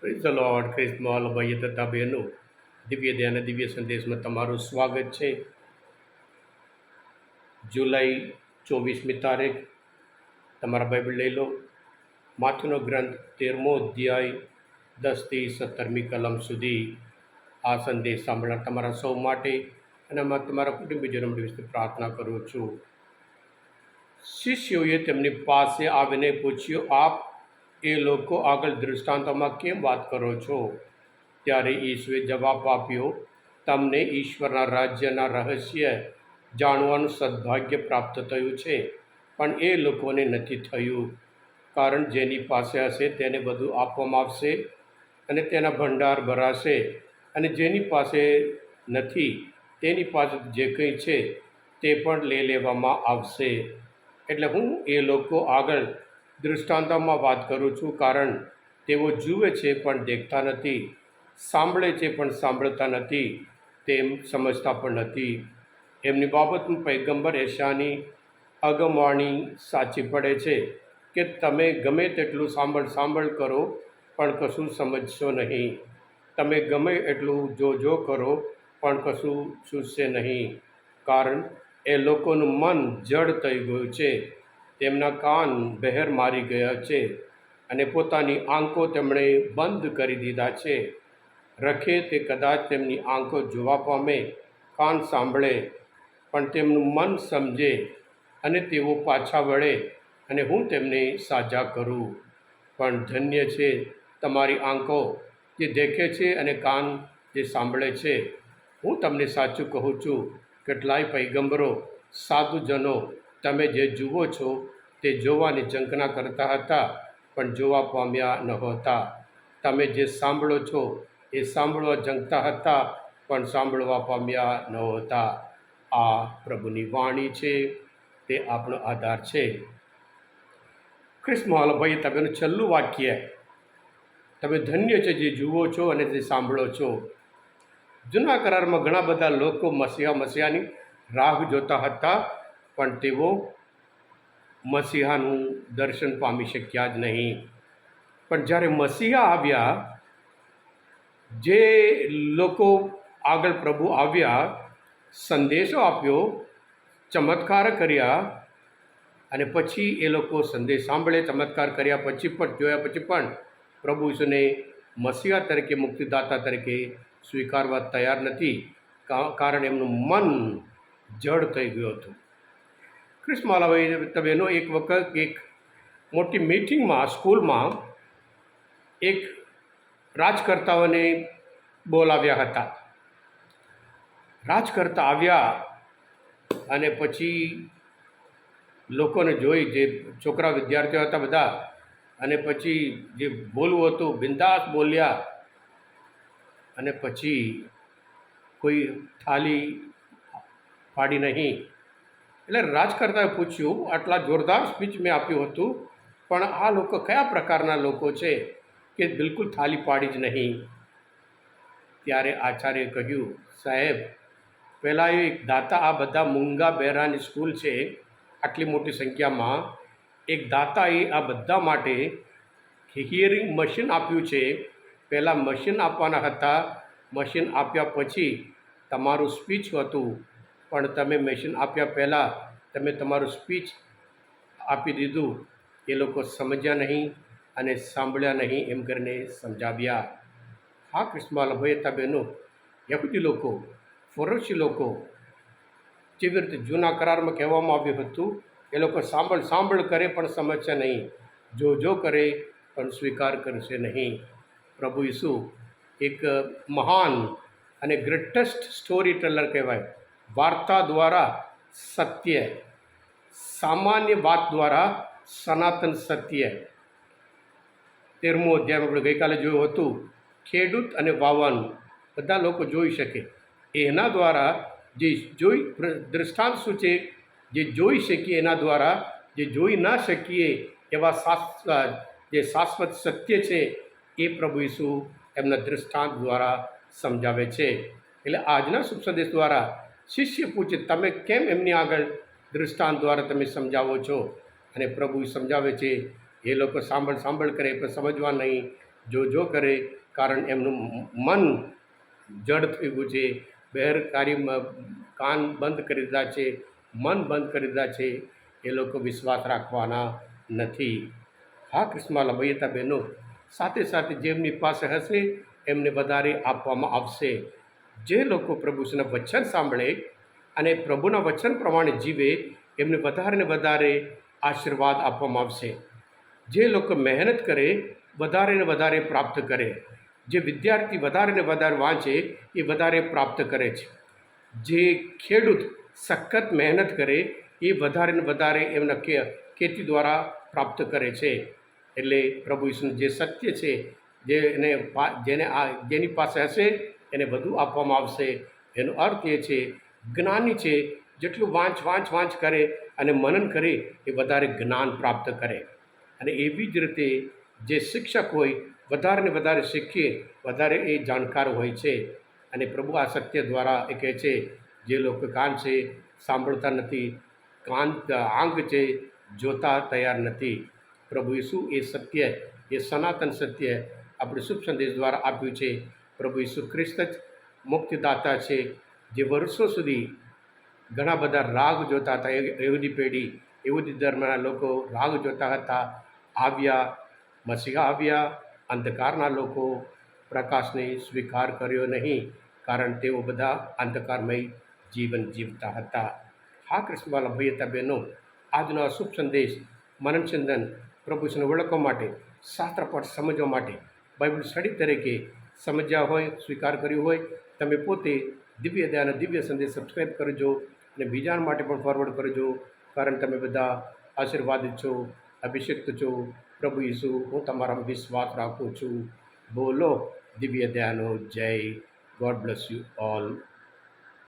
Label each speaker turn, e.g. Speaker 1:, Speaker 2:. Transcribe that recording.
Speaker 1: Praise the lord. ખ્રિસ્તમાં ભાઈ તથા બહેનો, દિવ્ય ધ્યાન અને દિવ્ય સંદેશમાં તમારું સ્વાગત છે. જુલાઈ 24મી તારીખ. તમારા બાઇબલ લઈ લો. માથુનો ગ્રંથ 13મો અધ્યાય 10થી 17મી કલમ સુધી. આ સંદેશ સાંભળનાર તમારા સૌ માટે અને તમારા કુટુંબીજનો વિશે પ્રાર્થના કરું છું. શિષ્યોએ તેમની પાસે આવીને પૂછ્યું, આપ એ લોકો આગળ દૃષ્ટાંતોમાં કેમ વાત કરો છો? ત્યારે ઈસુએ જવાબ આપ્યો, તમને ઈશ્વરના રાજ્યના રહસ્ય જાણવાનું સદભાગ્ય પ્રાપ્ત થયું છે, પણ એ લોકોને નથી થયું. કારણ જેની પાસે હશે તેને બધું આપવામાં આવશે અને તેના ભંડાર ભરાશે, અને જેની પાસે નથી તેની પાસે જે કંઈ છે તે પણ લઈ લેવામાં આવશે. એટલે હું એ લોકો આગળ દૃષ્ટાંતોમાં વાત કરું છું, કારણ તેઓ જુએ છે પણ દેખતા નથી, સાંભળે છે પણ સાંભળતા નથી, તેમ સમજતા પણ નથી. એમની બાબતમાં પૈગંબર યશાયાની અગમવાણી સાચી પડે છે કે તમે ગમે તેટલું સાંભળ કરો પણ કશું સમજશો નહીં. તમે ગમે એટલું જો કરો પણ કશું સૂઝશે નહીં. કારણ એ લોકોનું મન જડ થઈ ગયું છે, તેમના કાન બહેર મારી ગયા છે, અને પોતાની આંખો તેમણે બંધ કરી દીધા છે. રખે તે કદાચ તેમની આંખો જોવા પામે, કાન સાંભળે, પણ તેમનું મન સમજે, અને તેઓ પાછા વળે, અને હું તેમને સાજા કરું. પણ ધન્ય છે તમારી આંખો જે દેખે છે અને કાન જે સાંભળે છે. હું તમને સાચું કહું છું, કેટલાય પૈગંબરો, સાધુજનો તમે જે જુઓ છો તે જોવાની ઝંખના કરતા હતા, પણ જોવા પામ્યા નહોતા. તમે જે સાંભળો છો એ સાંભળવા ઝંખતા હતા, પણ સાંભળવા પામ્યા નહોતા. આ પ્રભુની વાણી છે, તે આપણો આધાર છે. ખ્રિસ્તમાં ભાઈ તમેનું છેલ્લું વાક્ય, તમે ધન્ય છે જે જુઓ છો અને જે સાંભળો છો. જૂના કરારમાં ઘણા બધા લોકો મસીહાની રાહ જોતા હતા, પણ તેઓ મસીહાનું દર્શન પામી શક્યા જ નહીં. પણ જ્યારે મસીહા આવ્યા, જે લોકો આગળ પ્રભુ આવ્યા, સંદેશો આપ્યો, ચમત્કાર કર્યા, અને પછી એ લોકો સંદેશ સાંભળે, ચમત્કાર કર્યા પછી પણ, જોયા પછી પણ પ્રભુ ઈસુને મસીહા તરીકે, મુક્તિદાતા તરીકે સ્વીકારવા તૈયાર નથી, કારણ એમનું મન જડ થઈ ગયું હતું. ખ્રિસ્તમાલાભાઈ તમેનો એક વખત એક મોટી મીટિંગમાં, સ્કૂલમાં એક રાજકર્તાઓને બોલાવ્યા હતા. રાજકર્તા આવ્યા અને પછી લોકોને જોઈ, જે છોકરા વિદ્યાર્થીઓ હતા બધા, અને પછી જે બોલવું હતું બિંદાસ બોલ્યા, અને પછી કોઈ થાળી પાડી નહીં. એટલે રાજકર્તાએ પૂછ્યું, આટલા જોરદાર સ્પીચ મેં આપ્યું હતું, પણ આ લોકો કયા પ્રકારના લોકો છે કે બિલકુલ થાળી પાડી જ નહીં? ત્યારે આચાર્યએ કહ્યું, સાહેબ, પહેલાં એક દાતા, આ બધા મૂંગા બહેરાની સ્કૂલ છે, આટલી મોટી સંખ્યામાં, એક દાતાએ આ બધા માટે હિયરિંગ મશીન આપ્યું છે. પહેલાં મશીન આપવાના હતા, મશીન આપ્યા પછી તમારું સ્પીચ હતું, પણ તમે મશીન આપ્યા પહેલાં તમે તમારું સ્પીચ આપી દીધું. એ લોકો સમજ્યા નહીં અને સાંભળ્યા નહીં, એમ કરીને સમજાવ્યા. હા ખ્રિસ્તમાં ભાઈ બહેનો, યહૂદી લોકો, ફરોશી લોકો, જેવી રીતે જૂના કરારમાં કહેવામાં આવ્યું હતું, એ લોકો સાંભળ કરે પણ સમજશે નહીં, જો કરે પણ સ્વીકાર કરશે નહીં. પ્રભુ ઈસુ એક મહાન અને ગ્રેટેસ્ટ સ્ટોરી ટેલર કહેવાય. વાર્તા દ્વારા સત્ય, સામાન્ય વાત દ્વારા સનાતન સત્ય. 13મો અધ્યાય આપણે ગઈકાલે જોયું હતું, ખેડૂત અને વાવન બધા લોકો જોઈ શકે. એના દ્વારા જે જોઈ, દૃષ્ટાંત શું છે? જે જોઈ શકીએ એના દ્વારા, જે જોઈ ના શકીએ એવા જે શાશ્વત સત્ય છે, એ પ્રભુ ઈસુ એમના દૃષ્ટાંત દ્વારા સમજાવે છે. એટલે આજના શુભ સંદેશ દ્વારા શિષ્ય પૂછે, તમે કેમ એમની આગળ દૃષ્ટાંત દ્વારા તમે સમજાવો છો? અને પ્રભુ સમજાવે છે, એ લોકો સાંભળ કરે પણ સમજવા નહીં, જો કરે, કારણ એમનું મન જડ થઈ ગયું છે, બહેરકારીમાં કાન બંધ કરી દીધા છે, મન બંધ કરી દીધા છે, એ લોકો વિશ્વાસ રાખવાના નથી. હા કૃષ્ણવાલા ભાઈ હતા બહેનો, સાથે સાથે જેમની પાસે હશે એમને વધારે આપવામાં આવશે. જે લોકો પ્રભુના વચન સાંભળે અને પ્રભુના વચન પ્રમાણે જીવે એમને વધારે ને વધારે આશીર્વાદ આપવામાં આવશે. જે લોકો મહેનત કરે વધારે ને વધારે પ્રાપ્ત કરે. જે વિદ્યાર્થી વધારે ને વધારે વાંચે એ વધારે પ્રાપ્ત કરે છે. જે ખેડૂત સખત મહેનત કરે એ વધારે ને વધારે એમના ખેતી દ્વારા પ્રાપ્ત કરે છે. એટલે પ્રભુ ઈસુનું જે સત્ય છે, જેની પાસે હશે એને બધું આપવામાં આવશે. એનો અર્થ એ છે, જ્ઞાની છે જેટલું વાંચ કરે અને મનન કરે એ વધારે જ્ઞાન પ્રાપ્ત કરે. અને એવી જ રીતે જે શિક્ષક હોય વધારે ને વધારે શીખીએ વધારે એ જાણકાર હોય છે. અને પ્રભુ આ સત્ય દ્વારા એ કહે છે, જે લોકો કાન છે સાંભળતા નથી, આંખ છે જોતા તૈયાર નથી. પ્રભુ ઈસુ એ સત્ય, એ સનાતન સત્ય આપણે શુભ સંદેશ દ્વારા આપ્યું છે. પ્રભુ ઈસુ ખ્રિસ્ત જ મુક્તિદાતા છે, જે વર્ષો સુધી ઘણા બધા રાગ જોતા હતા. યહૂદી પેઢી, યહૂદી ધર્મના લોકો રાગ જોતા હતા. મસીહા આવ્યા, અંધકારના લોકો પ્રકાશને સ્વીકાર કર્યો નહીં, કારણ તેઓ બધા અંધકારમય જીવન જીવતા હતા. હા કૃષ્ણવાલા ભાઈ હતા બહેનો, આજનો આ શુભ સંદેશ મનનચંદન પ્રભુને ઓળખવા માટે, શાસ્ત્ર પાઠ સમજવા માટે, બાઇબલ સ્ટડી તરીકે સમજ્યા હોય, સ્વીકાર કર્યું હોય, તમે પોતે દિવ્ય દયાનો દિવ્ય સંદેશ સબસ્ક્રાઈબ કરજો અને બીજા માટે પણ ફોરવર્ડ કરજો, કારણ તમે બધા આશીર્વાદિત છો, અભિષિક્ત છો. પ્રભુ ઈસુ, હું તમારામાં વિશ્વાસ રાખું છું. બોલો દિવ્ય દયાનો જય. God bless you all.